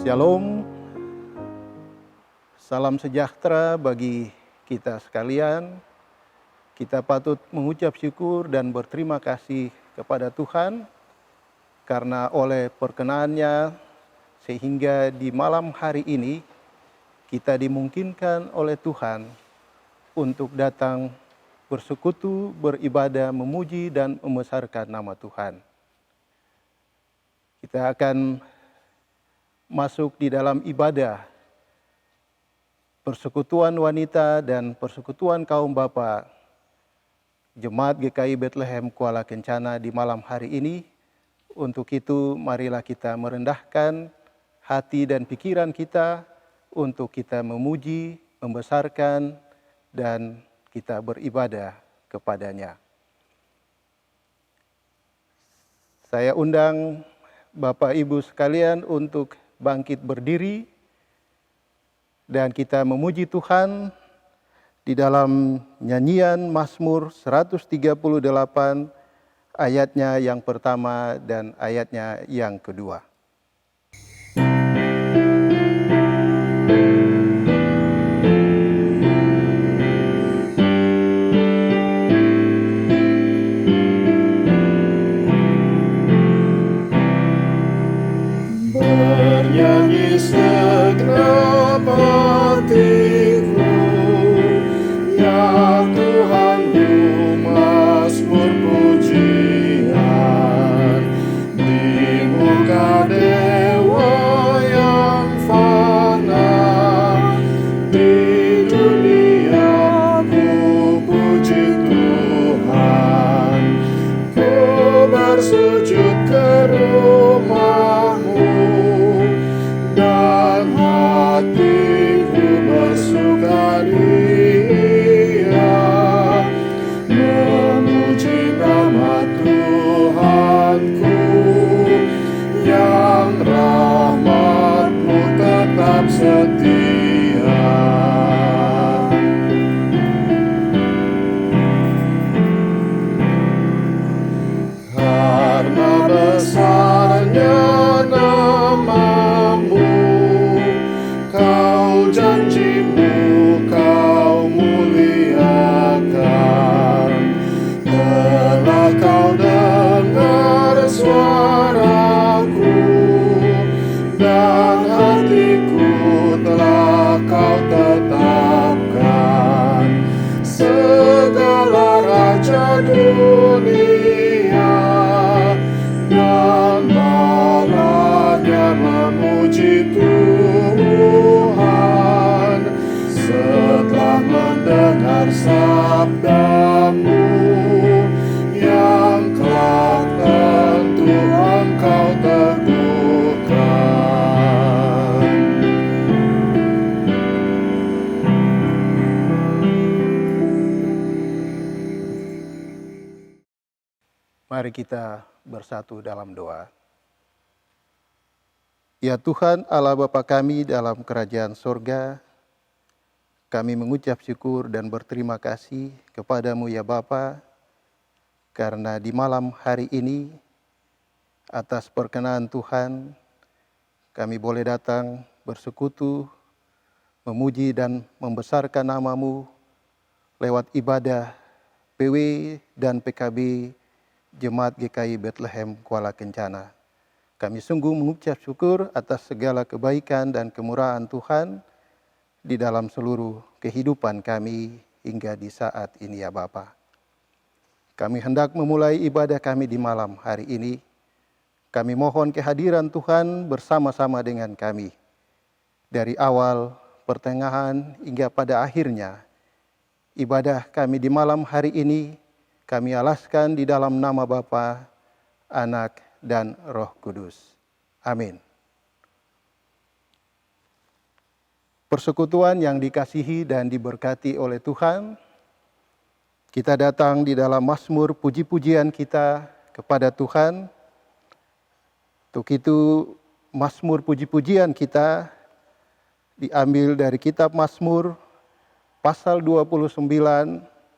Shalom, salam sejahtera bagi kita sekalian. Kita patut mengucap syukur dan berterima kasih kepada Tuhan karena oleh perkenannya sehingga di malam hari ini kita dimungkinkan oleh Tuhan untuk datang bersekutu, beribadah, memuji dan membesarkan nama Tuhan. Kita akan masuk di dalam ibadah persekutuan wanita dan persekutuan kaum bapa Jemaat GKI Bethlehem Kuala Kencana di malam hari ini. Untuk itu marilah kita merendahkan hati dan pikiran kita untuk kita memuji, membesarkan, dan kita beribadah kepadanya. Saya undang Bapak Ibu sekalian untuk bangkit berdiri dan kita memuji Tuhan di dalam nyanyian Mazmur 138 ayatnya yang pertama dan ayatnya yang kedua. Bernyanyi segenap hatiku, ya Tuhanku, mazmur pujian di muka dewa yang fana. Di dunia ku puji Tuhan, ku bersujud ke rumah-Mu, dan hatiku bersukaria memuji nama Tuhanku, yang rahmat-Mu tetap setia. Karena besarnya nama-Mu, Kau janji-Mu Kau muliakan. Telah Kau dengar suaraku, dan hatiku telah Kau tetapkan. Segala raja dunia dan balanya memuji Tuhan, setelah mendengar sabda-Mu yang kelak tentu Engkau teguhkan. Mari kita bersatu dalam doa. Ya Tuhan Allah Bapa kami dalam kerajaan sorga, kami mengucap syukur dan berterima kasih kepada-Mu ya Bapa, karena di malam hari ini atas perkenan Tuhan kami boleh datang bersekutu, memuji dan membesarkan nama-Mu lewat ibadah PW dan PKB Jemaat GKI Bethlehem Kuala Kencana. Kami sungguh mengucap syukur atas segala kebaikan dan kemurahan Tuhan di dalam seluruh kehidupan kami hingga di saat ini ya Bapa. Kami hendak memulai ibadah kami di malam hari ini. Kami mohon kehadiran Tuhan bersama-sama dengan kami. Dari awal, pertengahan, hingga pada akhirnya, ibadah kami di malam hari ini kami alaskan di dalam nama Bapa, Anak, dan Roh Kudus. Amin. Persekutuan yang dikasihi dan diberkati oleh Tuhan, kita datang di dalam mazmur puji-pujian kita kepada Tuhan. Untuk itu, mazmur puji-pujian kita diambil dari kitab Mazmur pasal 29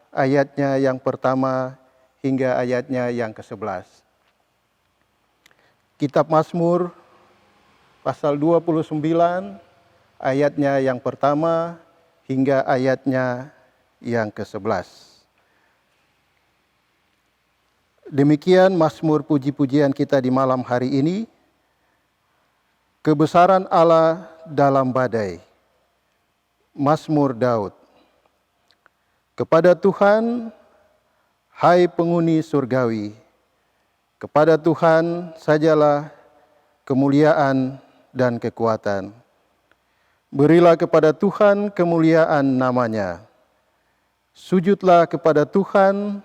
ayatnya yang pertama hingga ayatnya yang ke-11. Kitab Mazmur pasal 29 ayatnya yang pertama hingga ayatnya yang ke-11. Demikian mazmur puji-pujian kita di malam hari ini. Kebesaran Allah dalam badai. Mazmur Daud. Kepada Tuhan, hai penghuni surgawi, kepada Tuhan sajalah kemuliaan dan kekuatan. Berilah kepada Tuhan kemuliaan namanya. Sujudlah kepada Tuhan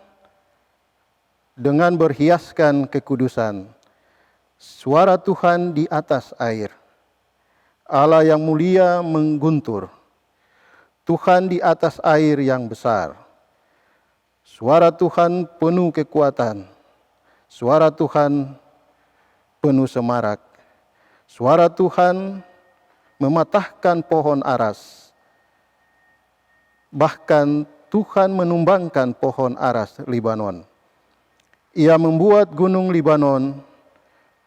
dengan berhiaskan kekudusan. Suara Tuhan di atas air. Allah yang mulia mengguntur. Tuhan di atas air yang besar. Suara Tuhan penuh kekuatan. Suara Tuhan penuh semarak. Suara Tuhan mematahkan pohon aras. Bahkan Tuhan menumbangkan pohon aras Libanon. Ia membuat gunung Libanon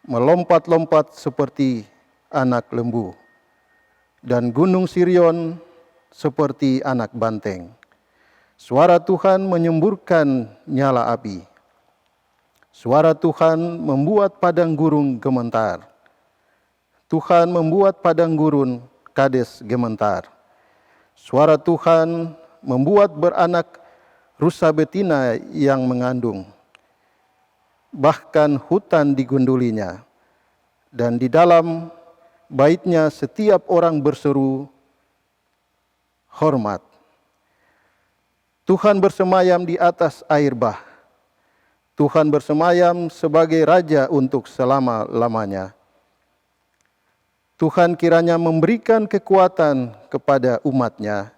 melompat-lompat seperti anak lembu, dan gunung Sirion seperti anak banteng. Suara Tuhan menyemburkan nyala api. Suara Tuhan membuat padang gurun gemetar. Tuhan membuat padang gurun Kades gemetar. Suara Tuhan membuat beranak rusa betina yang mengandung. Bahkan hutan digundulinya, dan di dalam baitnya setiap orang berseru, hormat. Tuhan bersemayam di atas air bah. Tuhan bersemayam sebagai Raja untuk selama-lamanya. Tuhan kiranya memberikan kekuatan kepada umat-Nya.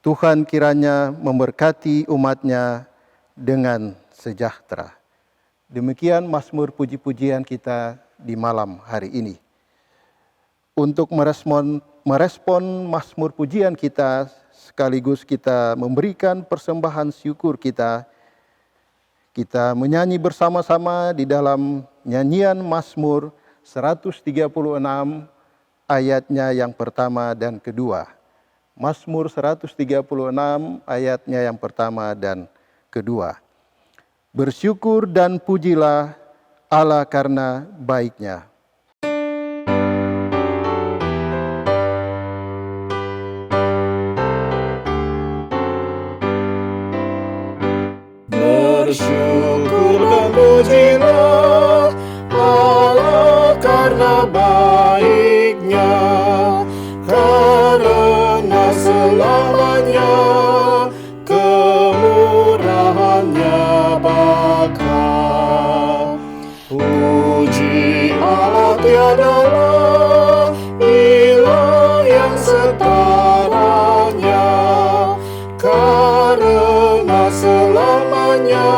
Tuhan kiranya memberkati umat-Nya dengan sejahtera. Demikian mazmur puji-pujian kita di malam hari ini. Untuk merespon mazmur pujian kita, sekaligus kita memberikan persembahan syukur kita. Kita menyanyi bersama-sama di dalam nyanyian mazmur 136 ayatnya yang pertama dan kedua. Mazmur 136 ayatnya yang pertama dan kedua. Bersyukur dan pujilah Allah karena baiknya. Bersyukur dan pujilah Allah karena baiknya, karena selamanya kemurahannya bakal. Puji Allah tiadalah ilah yang setaranya, karena selamanya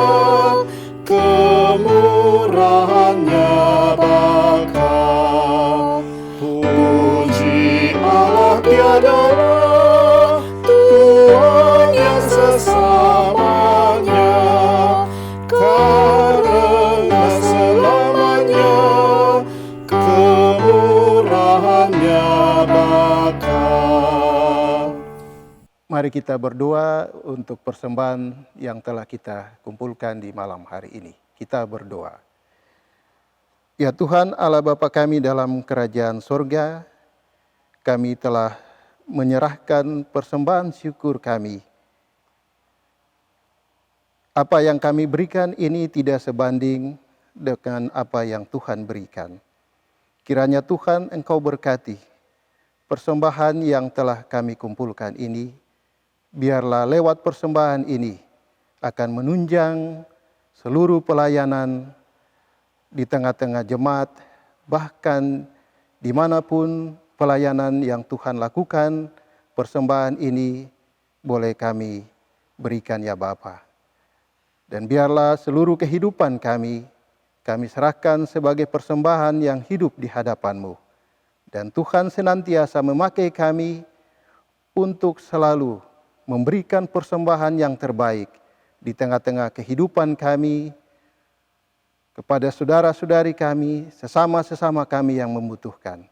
kemurahannya bakal. Puji Allah tiadalah Tuhan yang sesamanya, karena selamanya kemurahannya bakal. Mari kita berdoa untuk persembahan yang telah kita kumpulkan di malam hari ini. Kita berdoa. Ya Tuhan Allah Bapa kami dalam kerajaan sorga, kami telah menyerahkan persembahan syukur kami. Apa yang kami berikan ini tidak sebanding dengan apa yang Tuhan berikan. Kiranya Tuhan Engkau berkati persembahan yang telah kami kumpulkan ini. Biarlah lewat persembahan ini akan menunjang seluruh pelayanan di tengah-tengah jemaat, bahkan dimanapun pelayanan yang Tuhan lakukan, persembahan ini boleh kami berikan ya Bapa. Dan biarlah seluruh kehidupan kami serahkan sebagai persembahan yang hidup di hadapan-Mu. Dan Tuhan senantiasa memakai kami untuk selalu memberikan persembahan yang terbaik di tengah-tengah kehidupan kami kepada saudara-saudari kami, sesama-sesama kami yang membutuhkan.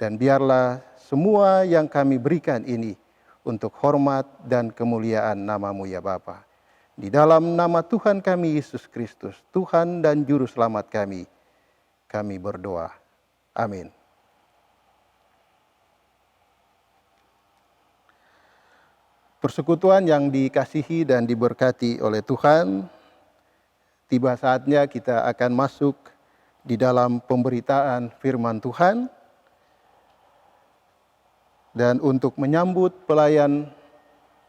Dan biarlah semua yang kami berikan ini untuk hormat dan kemuliaan nama-Mu ya Bapa. Di dalam nama Tuhan kami Yesus Kristus, Tuhan dan Juru Selamat kami berdoa. Amin. Persekutuan yang dikasihi dan diberkati oleh Tuhan, tiba saatnya kita akan masuk di dalam pemberitaan firman Tuhan. Dan untuk menyambut pelayan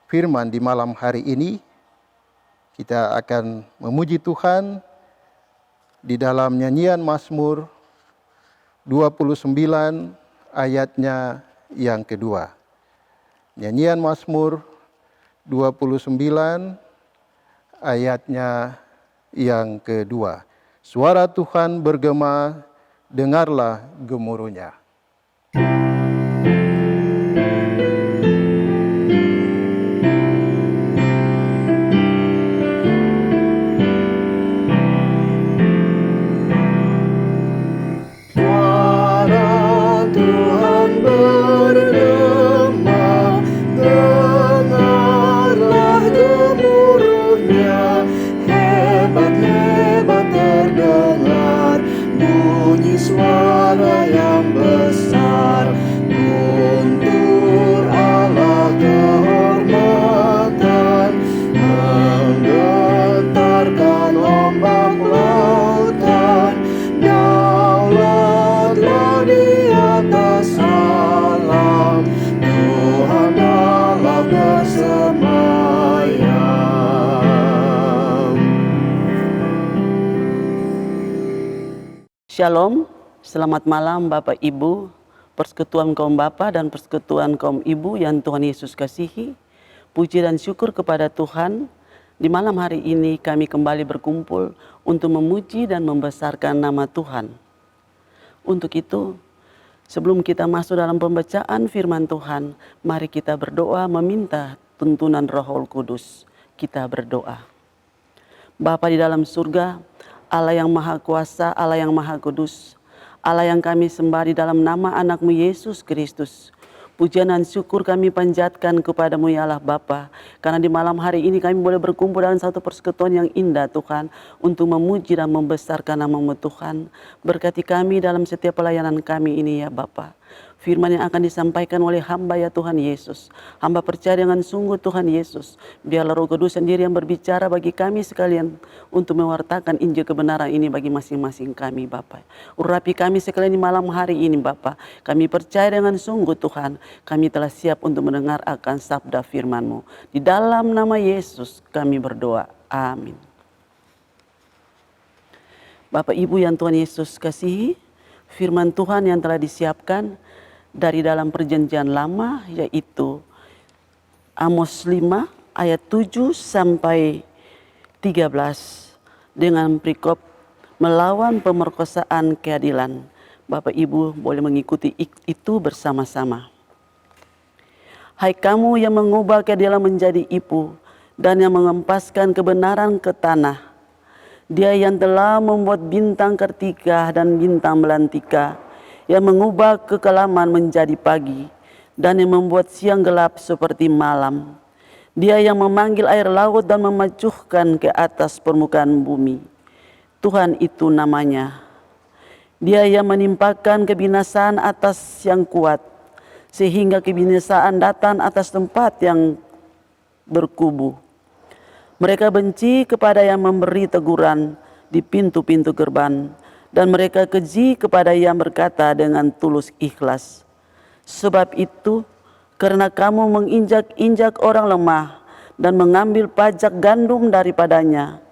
firman di malam hari ini, kita akan memuji Tuhan di dalam nyanyian Mazmur 29 ayatnya yang kedua. Nyanyian Mazmur 29 ayatnya yang kedua. Suara Tuhan bergema, dengarlah gemuruhnya. Suara yang besar, guntur Allah kehormatan, menggetarkan ombak lautan, daulatlah di atas alam, Tuhan Allah bersemayam. Shalom, selamat malam Bapak Ibu, persekutuan kaum Bapak dan persekutuan kaum Ibu yang Tuhan Yesus kasihi. Puji dan syukur kepada Tuhan, di malam hari ini kami kembali berkumpul untuk memuji dan membesarkan nama Tuhan. Untuk itu, sebelum kita masuk dalam pembacaan firman Tuhan, mari kita berdoa meminta tuntunan Roh Kudus. Kita berdoa. Bapa di dalam surga, Allah yang Maha Kuasa, Allah yang Maha Kudus, Allah yang kami sembah di dalam nama anak-Mu Yesus Kristus. Pujian dan syukur kami panjatkan kepadamu ya Allah Bapa, karena di malam hari ini kami boleh berkumpul dalam satu persekutuan yang indah Tuhan, untuk memuji dan membesarkan nama-Mu Tuhan. Berkati kami dalam setiap pelayanan kami ini ya Bapa. Firman yang akan disampaikan oleh hamba ya Tuhan Yesus. Hamba percaya dengan sungguh Tuhan Yesus. Biarlah Roh Kudus sendiri yang berbicara bagi kami sekalian untuk mewartakan Injil kebenaran ini bagi masing-masing kami Bapa. Urapi kami sekalian di malam hari ini Bapa. Kami percaya dengan sungguh Tuhan, kami telah siap untuk mendengar akan sabda firman-Mu. Di dalam nama Yesus kami berdoa. Amin. Bapak Ibu yang Tuhan Yesus kasihi, firman Tuhan yang telah disiapkan dari dalam perjanjian lama, yaitu Amos 5 ayat 7 sampai 13 dengan perikop melawan pemerkosaan keadilan. Bapak Ibu boleh mengikuti itu bersama-sama. Hai kamu yang mengubah keadilan menjadi ipu dan yang mengempaskan kebenaran ke tanah. Dia yang telah membuat bintang kertika dan bintang belantika, yang mengubah kekelaman menjadi pagi, dan yang membuat siang gelap seperti malam. Dia yang memanggil air laut dan memajuhkan ke atas permukaan bumi. Tuhan itu namanya. Dia yang menimpakan kebinasaan atas yang kuat, sehingga kebinasaan datang atas tempat yang berkubu. Mereka benci kepada yang memberi teguran di pintu-pintu gerbang, dan mereka keji kepada yang berkata dengan tulus ikhlas. Sebab itu, karena kamu menginjak-injak orang lemah dan mengambil pajak gandum daripadanya,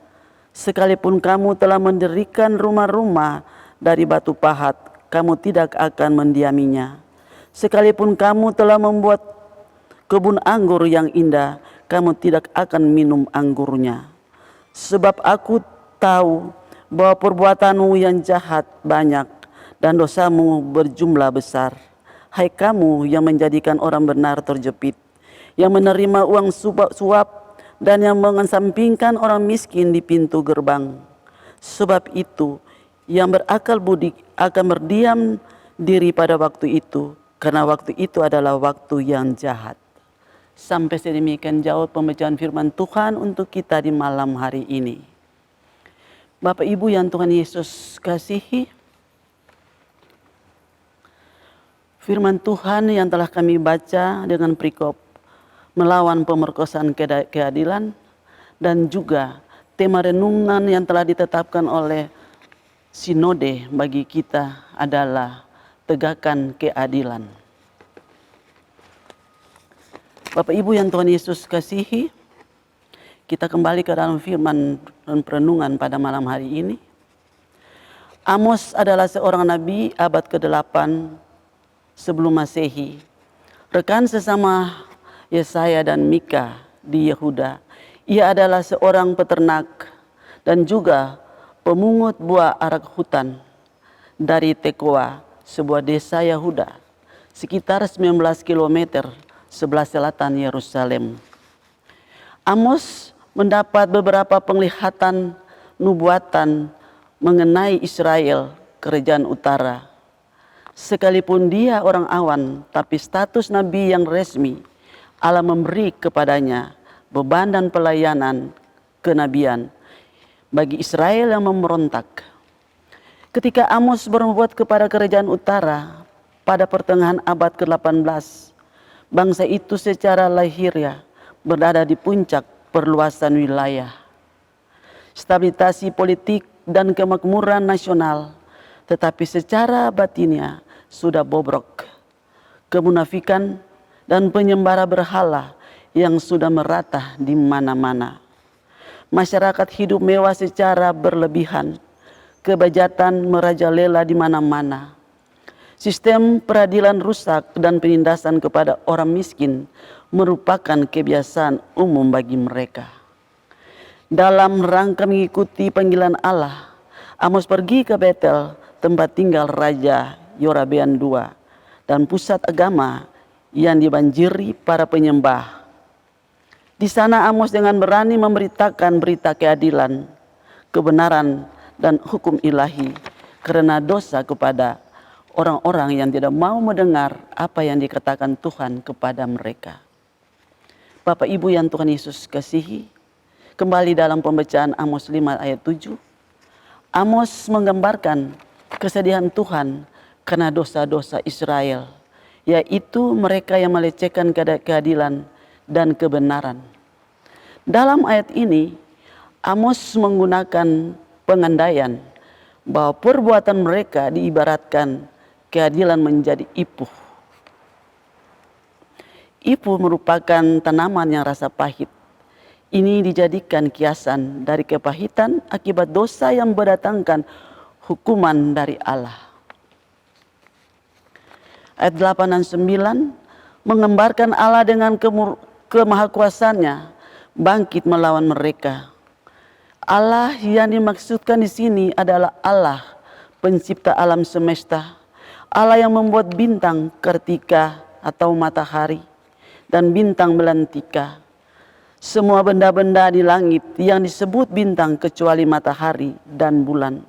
sekalipun kamu telah mendirikan rumah-rumah dari batu pahat, kamu tidak akan mendiaminya. Sekalipun kamu telah membuat kebun anggur yang indah, kamu tidak akan minum anggurnya. Sebab aku tahu bahwa perbuatanmu yang jahat banyak dan dosamu berjumlah besar. Hai kamu yang menjadikan orang benar terjepit, yang menerima uang suap dan yang mengesampingkan orang miskin di pintu gerbang. Sebab itu, yang berakal budi akan berdiam diri pada waktu itu, karena waktu itu adalah waktu yang jahat. Sampai sedemikian jauh pembacaan firman Tuhan untuk kita di malam hari ini. Bapak Ibu yang Tuhan Yesus kasihi, firman Tuhan yang telah kami baca dengan perikop melawan pemerkosaan keadilan, dan juga tema renungan yang telah ditetapkan oleh sinode bagi kita adalah tegakkan keadilan. Bapak Ibu yang Tuhan Yesus kasihi, kita kembali ke dalam firman dan perenungan pada malam hari ini. Amos adalah seorang nabi abad ke-8 sebelum Masehi. Rekan sesama Yesaya dan Mika di Yehuda. Ia adalah seorang peternak dan juga pemungut buah arak hutan dari Tekoa, sebuah desa Yehuda, sekitar 19 km sebelah selatan Yerusalem. Amos mendapat beberapa penglihatan nubuatan mengenai Israel, kerajaan utara. Sekalipun dia orang awan, tapi status nabi yang resmi, Allah memberi kepadanya beban dan pelayanan kenabian bagi Israel yang memberontak. Ketika Amos bernubuat kepada kerajaan utara pada pertengahan abad ke-18, bangsa itu secara lahiriah berada di puncak perluasan wilayah. Stabilitasi politik dan kemakmuran nasional, tetapi secara batinnya sudah bobrok. Kemunafikan dan penyembara berhala yang sudah merata di mana-mana. Masyarakat hidup mewah secara berlebihan. Kebejatan merajalela di mana-mana. Sistem peradilan rusak dan penindasan kepada orang miskin merupakan kebiasaan umum bagi mereka. Dalam rangka mengikuti panggilan Allah, Amos pergi ke Betel, tempat tinggal Raja Yorabeam II, dan pusat agama yang dibanjiri para penyembah. Di sana Amos dengan berani memberitakan berita keadilan, kebenaran, dan hukum ilahi karena dosa kepada orang-orang yang tidak mau mendengar apa yang dikatakan Tuhan kepada mereka. Bapak Ibu yang Tuhan Yesus kasihi, kembali dalam pembacaan Amos 5 ayat 7. Amos menggambarkan kesedihan Tuhan karena dosa-dosa Israel, yaitu mereka yang melecehkan keadilan dan kebenaran. Dalam ayat ini, Amos menggunakan pengandaian bahwa perbuatan mereka diibaratkan keadilan menjadi ipuh. Ipuh merupakan tanaman yang rasa pahit. Ini dijadikan kiasan dari kepahitan akibat dosa yang mendatangkan hukuman dari Allah. Ayat 8 dan 9 menggambarkan Allah dengan kemahakuasaannya bangkit melawan mereka. Allah yang dimaksudkan di sini adalah Allah pencipta alam semesta, Allah yang membuat bintang Kartika atau matahari dan bintang belantika. Semua benda-benda di langit yang disebut bintang kecuali matahari dan bulan.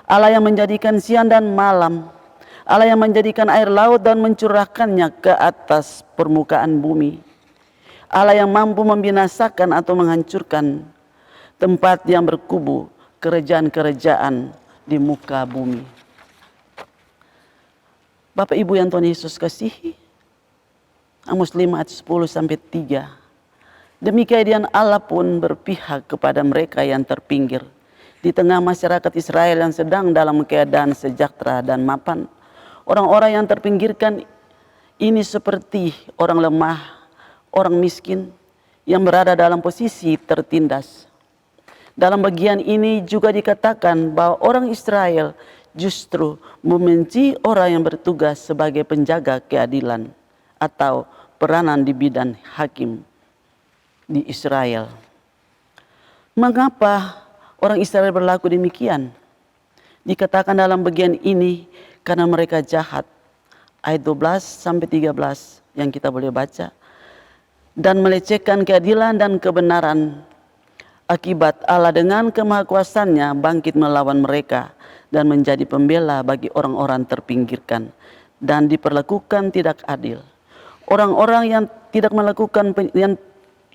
Allah yang menjadikan siang dan malam, Allah yang menjadikan air laut dan mencurahkannya ke atas permukaan bumi. Allah yang mampu membinasakan atau menghancurkan tempat yang berkubu kerajaan-kerajaan di muka bumi. Bapak Ibu yang Tuhan Yesus kasihi, Amos 5 ayat 10 sampai 3. Demikian Allah pun berpihak kepada mereka yang terpinggir di tengah masyarakat Israel yang sedang dalam keadaan sejahtera dan mapan. Orang-orang yang terpinggirkan ini seperti orang lemah, orang miskin yang berada dalam posisi tertindas. Dalam bagian ini juga dikatakan bahwa orang Israel justru membenci orang yang bertugas sebagai penjaga keadilan atau peranan di bidang hakim di Israel. Mengapa orang Israel berlaku demikian? Dikatakan dalam bagian ini karena mereka jahat. Ayat 12 sampai 13 yang kita boleh baca. Dan melecehkan keadilan dan kebenaran. Akibat Allah dengan kemahakuasaannya bangkit melawan mereka dan menjadi pembela bagi orang-orang terpinggirkan dan diperlakukan tidak adil. Orang-orang yang tidak melakukan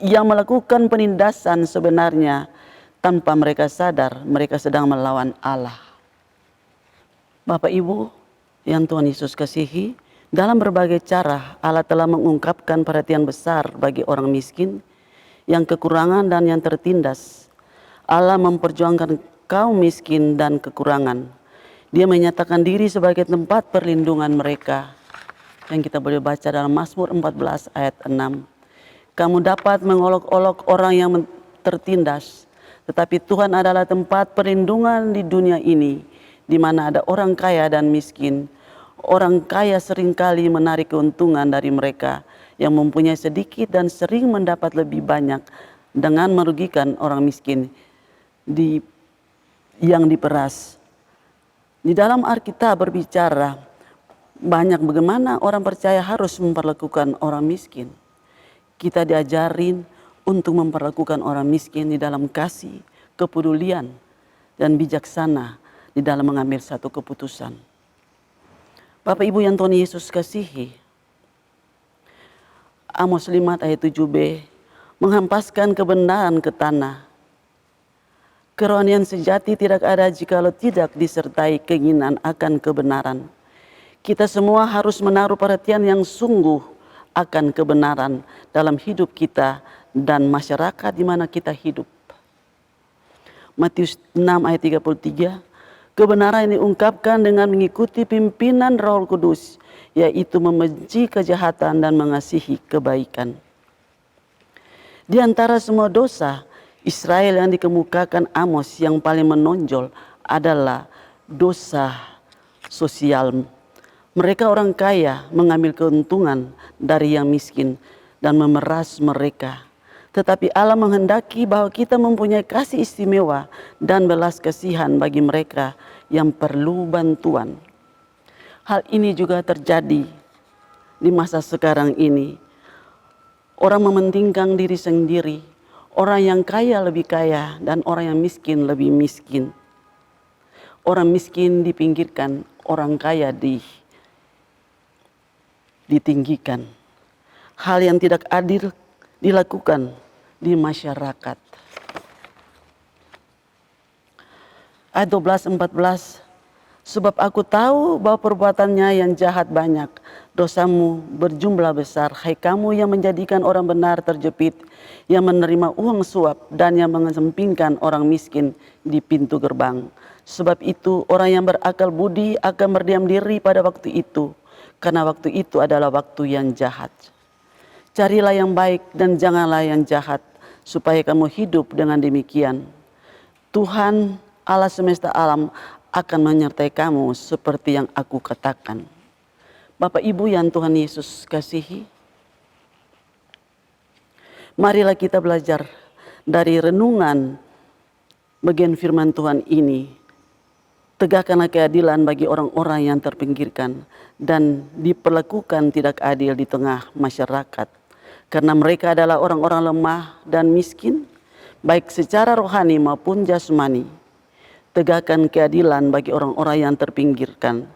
yang melakukan penindasan sebenarnya tanpa mereka sadar mereka sedang melawan Allah. Bapak Ibu yang Tuhan Yesus kasihi, dalam berbagai cara Allah telah mengungkapkan perhatian besar bagi orang miskin, yang kekurangan dan yang tertindas. Allah memperjuangkan kaum miskin dan kekurangan. Dia menyatakan diri sebagai tempat perlindungan mereka. Yang kita boleh baca dalam Mazmur 14 ayat 6. Kamu dapat mengolok-olok orang yang tertindas, tetapi Tuhan adalah tempat perlindungan di dunia ini, di mana ada orang kaya dan miskin. Orang kaya seringkali menarik keuntungan dari mereka yang mempunyai sedikit dan sering mendapat lebih banyak dengan merugikan orang miskin yang diperas. Di dalam Alkitab berbicara banyak bagaimana orang percaya harus memperlakukan orang miskin. Kita diajarin untuk memperlakukan orang miskin di dalam kasih, kepedulian, dan bijaksana di dalam mengambil satu keputusan. Bapak Ibu yang Tuhan Yesus kasihi, Amos 5 ayat 7b, menghempaskan kebenaran ke tanah. Kerohanian sejati tidak ada jikalau tidak disertai keinginan akan kebenaran. Kita semua harus menaruh perhatian yang sungguh akan kebenaran dalam hidup kita dan masyarakat di mana kita hidup. Matius 6 ayat 33, kebenaran yang diungkapkan dengan mengikuti pimpinan Roh Kudus, yaitu membenci kejahatan dan mengasihi kebaikan. Di antara semua dosa Israel yang dikemukakan Amos, yang paling menonjol adalah dosa sosial. Mereka orang kaya mengambil keuntungan dari yang miskin dan memeras mereka. Tetapi Allah menghendaki bahwa kita mempunyai kasih istimewa dan belas kasihan bagi mereka yang perlu bantuan. Hal ini juga terjadi di masa sekarang ini. Orang mementingkan diri sendiri. Orang yang kaya lebih kaya dan orang yang miskin lebih miskin. Orang miskin dipinggirkan, orang kaya ditinggikan. Hal yang tidak adil dilakukan di masyarakat. Ayat 12-14, sebab aku tahu bahwa perbuatannya yang jahat banyak, dosamu berjumlah besar, hai kamu yang menjadikan orang benar terjepit, yang menerima uang suap dan yang mengesampingkan orang miskin di pintu gerbang. Sebab itu orang yang berakal budi akan berdiam diri pada waktu itu, karena waktu itu adalah waktu yang jahat. Carilah yang baik dan janganlah yang jahat, supaya kamu hidup dengan demikian. Tuhan Allah semesta alam akan menyertai kamu seperti yang aku katakan. Bapak Ibu yang Tuhan Yesus kasihi, marilah kita belajar dari renungan bagian firman Tuhan ini. Tegakkanlah keadilan bagi orang-orang yang terpinggirkan dan diperlakukan tidak adil di tengah masyarakat. Karena mereka adalah orang-orang lemah dan miskin, baik secara rohani maupun jasmani. Tegakkan keadilan bagi orang-orang yang terpinggirkan,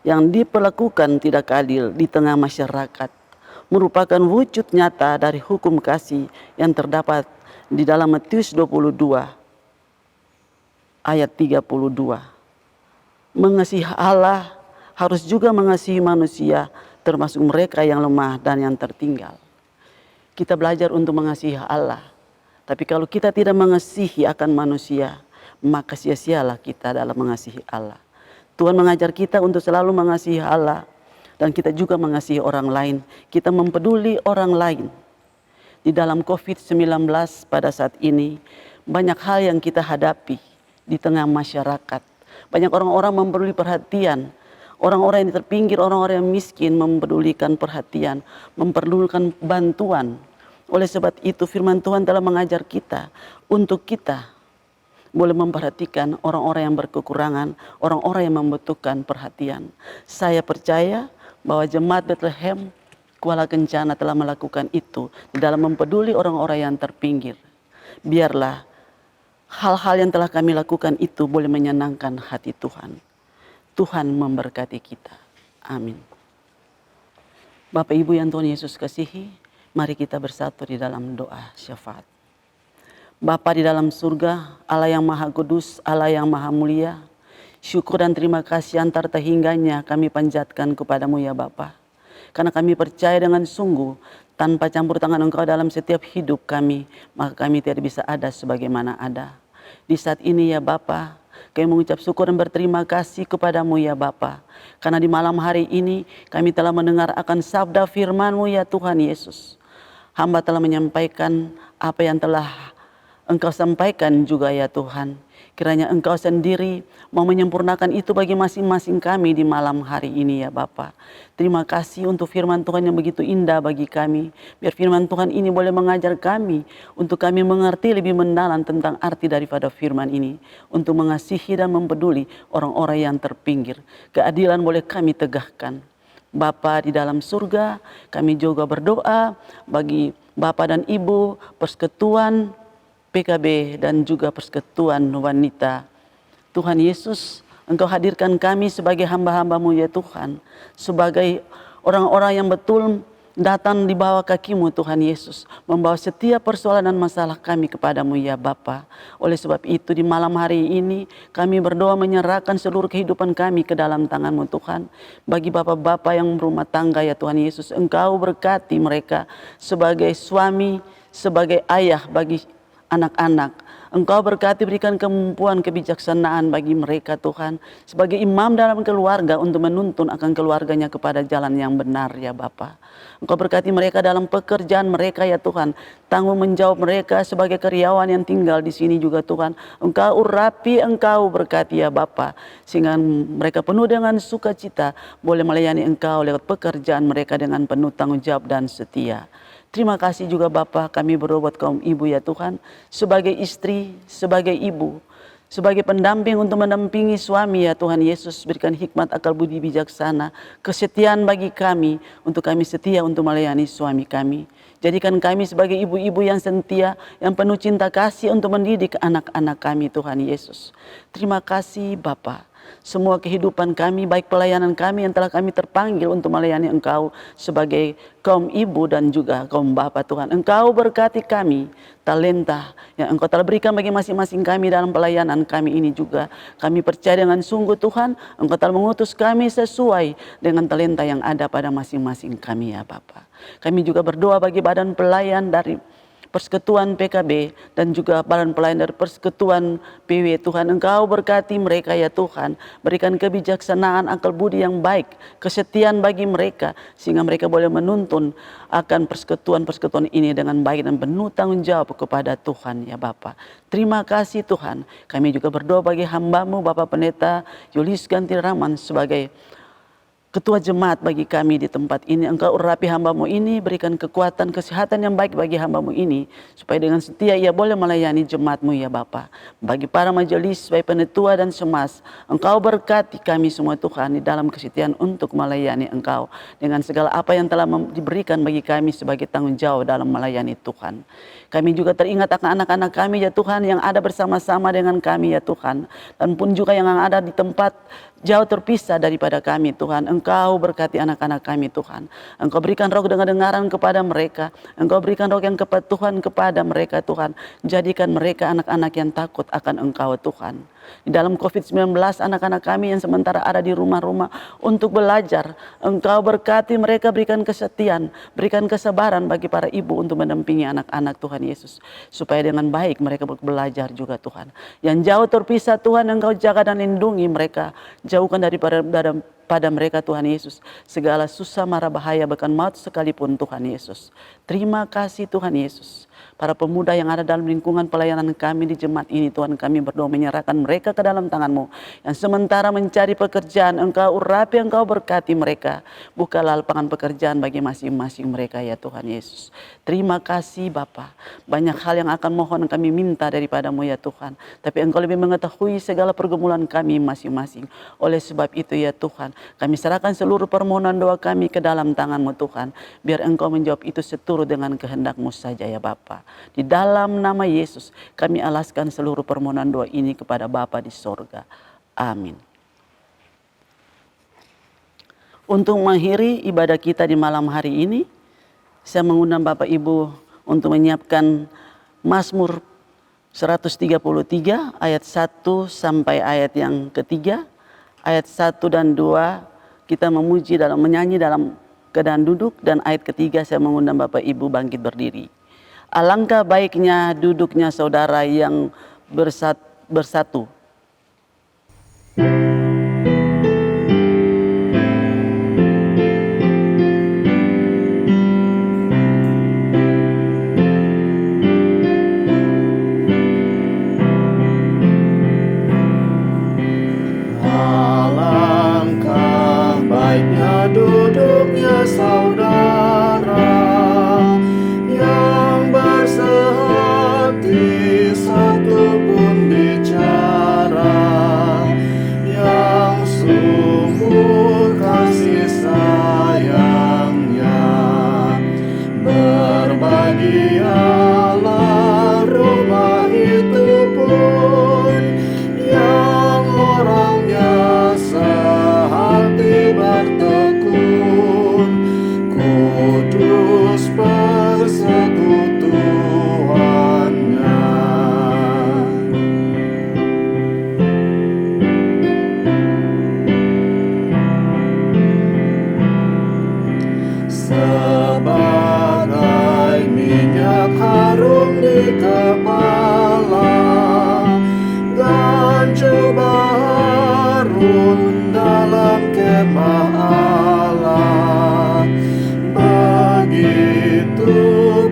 yang diperlakukan tidak adil di tengah masyarakat, merupakan wujud nyata dari hukum kasih yang terdapat di dalam Matius 22 ayat 32. Mengasihi Allah harus juga mengasihi manusia, termasuk mereka yang lemah dan yang tertinggal. Kita belajar untuk mengasihi Allah, tapi kalau kita tidak mengasihi akan manusia, maka sia-sialah kita dalam mengasihi Allah. Tuhan mengajar kita untuk selalu mengasihi Allah, dan kita juga mengasihi orang lain. Kita mempeduli orang lain. Di dalam COVID-19 pada saat ini, banyak hal yang kita hadapi di tengah masyarakat. Banyak orang-orang memberi perhatian. Orang-orang yang terpinggir, orang-orang yang miskin mempedulikan perhatian, memperlukan bantuan. Oleh sebab itu firman Tuhan telah mengajar kita untuk kita boleh memperhatikan orang-orang yang berkekurangan, orang-orang yang membutuhkan perhatian. Saya percaya bahwa Jemaat Bethlehem Kuala Kencana telah melakukan itu di dalam mempeduli orang-orang yang terpinggir. Biarlah hal-hal yang telah kami lakukan itu boleh menyenangkan hati Tuhan. Tuhan memberkati kita. Amin. Bapak Ibu yang Tuhan Yesus kasihi, mari kita bersatu di dalam doa syafaat. Bapa di dalam surga, Allah yang Maha Kudus, Allah yang Maha Mulia, syukur dan terima kasih antar terhingganya kami panjatkan kepadamu ya Bapa. Karena kami percaya dengan sungguh, tanpa campur tangan Engkau dalam setiap hidup kami, maka kami tidak bisa ada sebagaimana ada. Di saat ini ya Bapa, kami mengucap syukur dan berterima kasih kepadamu ya Bapa. Karena di malam hari ini kami telah mendengar akan sabda firman-Mu ya Tuhan Yesus. Hamba telah menyampaikan apa yang telah Engkau sampaikan juga ya Tuhan. Kiranya Engkau sendiri mau menyempurnakan itu bagi masing-masing kami di malam hari ini ya Bapa. Terima kasih untuk firman Tuhan yang begitu indah bagi kami. Biar firman Tuhan ini boleh mengajar kami untuk kami mengerti lebih mendalam tentang arti daripada firman ini. Untuk mengasihi dan mempeduli orang-orang yang terpinggir. Keadilan boleh kami tegakkan. Bapa di dalam surga, kami juga berdoa bagi Bapa dan Ibu, persekutuan PKB dan juga persekutuan wanita. Tuhan Yesus, Engkau hadirkan kami sebagai hamba-hamba-Mu ya Tuhan. Sebagai orang-orang yang betul datang di bawah kaki-Mu Tuhan Yesus. Membawa setiap persoalan dan masalah kami kepadamu ya Bapa. Oleh sebab itu di malam hari ini kami berdoa menyerahkan seluruh kehidupan kami ke dalam tangan-Mu Tuhan. Bagi bapak-bapak yang berumah tangga ya Tuhan Yesus. Engkau berkati mereka sebagai suami, sebagai ayah bagi anak-anak. Engkau berkati berikan kemampuan kebijaksanaan bagi mereka Tuhan. Sebagai imam dalam keluarga untuk menuntun akan keluarganya kepada jalan yang benar ya Bapa. Engkau berkati mereka dalam pekerjaan mereka ya Tuhan. Tanggung menjawab mereka sebagai karyawan yang tinggal di sini juga Tuhan. Engkau urapi, Engkau berkati ya Bapa. Sehingga mereka penuh dengan sukacita boleh melayani Engkau lewat pekerjaan mereka dengan penuh tanggung jawab dan setia. Terima kasih juga Bapa, kami berdoa buat kaum ibu ya Tuhan. Sebagai istri, sebagai ibu, sebagai pendamping untuk mendampingi suami ya Tuhan Yesus. Berikan hikmat, akal budi bijaksana, kesetiaan bagi kami. Untuk kami setia untuk melayani suami kami. Jadikan kami sebagai ibu-ibu yang setia, yang penuh cinta kasih untuk mendidik anak-anak kami Tuhan Yesus. Terima kasih Bapa. Semua kehidupan kami, baik pelayanan kami yang telah kami terpanggil untuk melayani Engkau sebagai kaum ibu dan juga kaum bapa Tuhan. Engkau berkati kami, talenta yang Engkau telah berikan bagi masing-masing kami dalam pelayanan kami ini juga. Kami percaya dengan sungguh Tuhan, Engkau telah mengutus kami sesuai dengan talenta yang ada pada masing-masing kami ya Bapa. Kami juga berdoa bagi badan pelayan dari Persekutuan PKB dan juga badan pelayan dari Persekutuan PW Tuhan. Engkau berkati mereka ya Tuhan. Berikan kebijaksanaan, akal budi yang baik, kesetiaan bagi mereka. Sehingga mereka boleh menuntun akan persekutuan-persekutuan ini dengan baik dan penuh tanggung jawab kepada Tuhan ya Bapa. Terima kasih Tuhan. Kami juga berdoa bagi hamba-Mu Bapak Pendeta Julius Ganti Rahman sebagai Ketua Jemaat bagi kami di tempat ini. Engkau urapi hamba-Mu ini, berikan kekuatan, kesehatan yang baik bagi hamba-Mu ini. Supaya dengan setia ia boleh melayani jemaat-Mu ya Bapa. Bagi para majelis, baik penetua dan semas, Engkau berkati kami semua Tuhan di dalam kesetiaan untuk melayani Engkau. Dengan segala apa yang telah diberikan bagi kami sebagai tanggung jawab dalam melayani Tuhan. Kami juga teringat akan anak-anak kami ya Tuhan yang ada bersama-sama dengan kami ya Tuhan. Dan pun juga yang ada di tempat jauh terpisah daripada kami Tuhan. Engkau berkati anak-anak kami Tuhan. Engkau berikan roh dengar-dengaran kepada mereka. Engkau berikan roh yang Tuhan kepada mereka Tuhan. Jadikan mereka anak-anak yang takut akan Engkau Tuhan. Di dalam COVID-19 anak-anak kami yang sementara ada di rumah-rumah untuk belajar. Engkau berkati mereka, berikan kesetiaan, berikan kesabaran bagi para ibu untuk mendampingi anak-anak Tuhan Yesus. Supaya dengan baik mereka belajar juga Tuhan. Yang jauh terpisah Tuhan Engkau jaga dan lindungi mereka. Jauhkan daripada pada mereka Tuhan Yesus. Segala susah mara bahaya bahkan maut sekalipun Tuhan Yesus. Terima kasih Tuhan Yesus. Para pemuda yang ada dalam lingkungan pelayanan kami di jemaat ini Tuhan, kami berdoa menyerahkan mereka ke dalam tangan-Mu. Yang sementara mencari pekerjaan, Engkau urapi, Engkau berkati mereka. Bukalah lapangan pekerjaan bagi masing-masing mereka ya Tuhan Yesus. Terima kasih Bapa. Banyak hal yang akan mohon kami minta daripada-Mu ya Tuhan. Tapi Engkau lebih mengetahui segala pergumulan kami masing-masing. Oleh sebab itu ya Tuhan, kami serahkan seluruh permohonan doa kami ke dalam tangan-Mu Tuhan. Biar Engkau menjawab itu seturut dengan kehendak-Mu saja ya Bapa. Di dalam nama Yesus kami alaskan seluruh permohonan doa ini kepada Bapa di sorga. Amin. Untuk mengakhiri ibadah kita di malam hari ini, saya mengundang Bapak Ibu untuk menyiapkan Mazmur 133 ayat 1 sampai ayat yang ketiga. Ayat 1 dan 2 kita menyanyi dalam keadaan duduk, dan ayat ketiga saya mengundang Bapak Ibu bangkit berdiri. Alangkah baiknya duduknya saudara yang bersatu. Alangkah baiknya duduknya saudara yang bersehati, satu pun bicara, yang sungguh kasih sayangnya, berbahagialah rumah itu pun yang orangnya sehati bertekun, kudus persekutuannya. Sebagai minyak harum di kepala dan coba harum dalam kemah Allah, begitu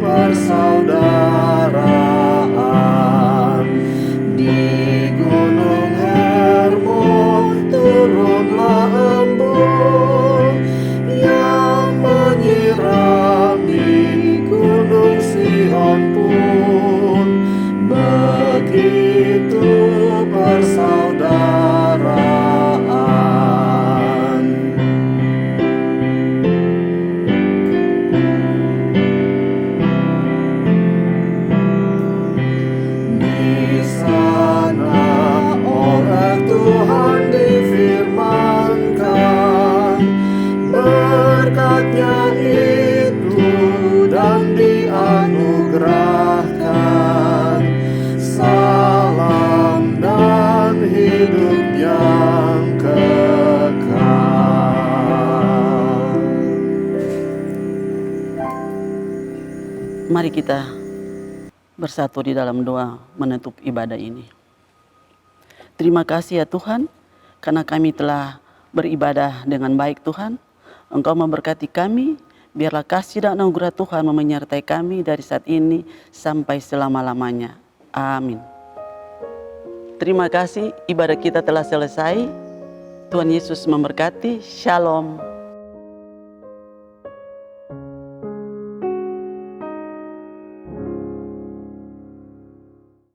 persaudaraan di Gunung Hermon turunlah embun yang menyirami Gunung Sion pun, begitu persaudaraan. Di sana oleh Tuhan difirmankan berkat-Nya itu dan dianugerahkan salam dan hidup yang kekal. Mari kita bersatu di dalam doa menutup ibadah ini. Terima kasih ya Tuhan, karena kami telah beribadah dengan baik Tuhan. Engkau memberkati kami, biarlah kasih dan anugerah Tuhan menyertai kami dari saat ini sampai selama-lamanya. Amin. Terima kasih, ibadah kita telah selesai. Tuhan Yesus memberkati. Shalom.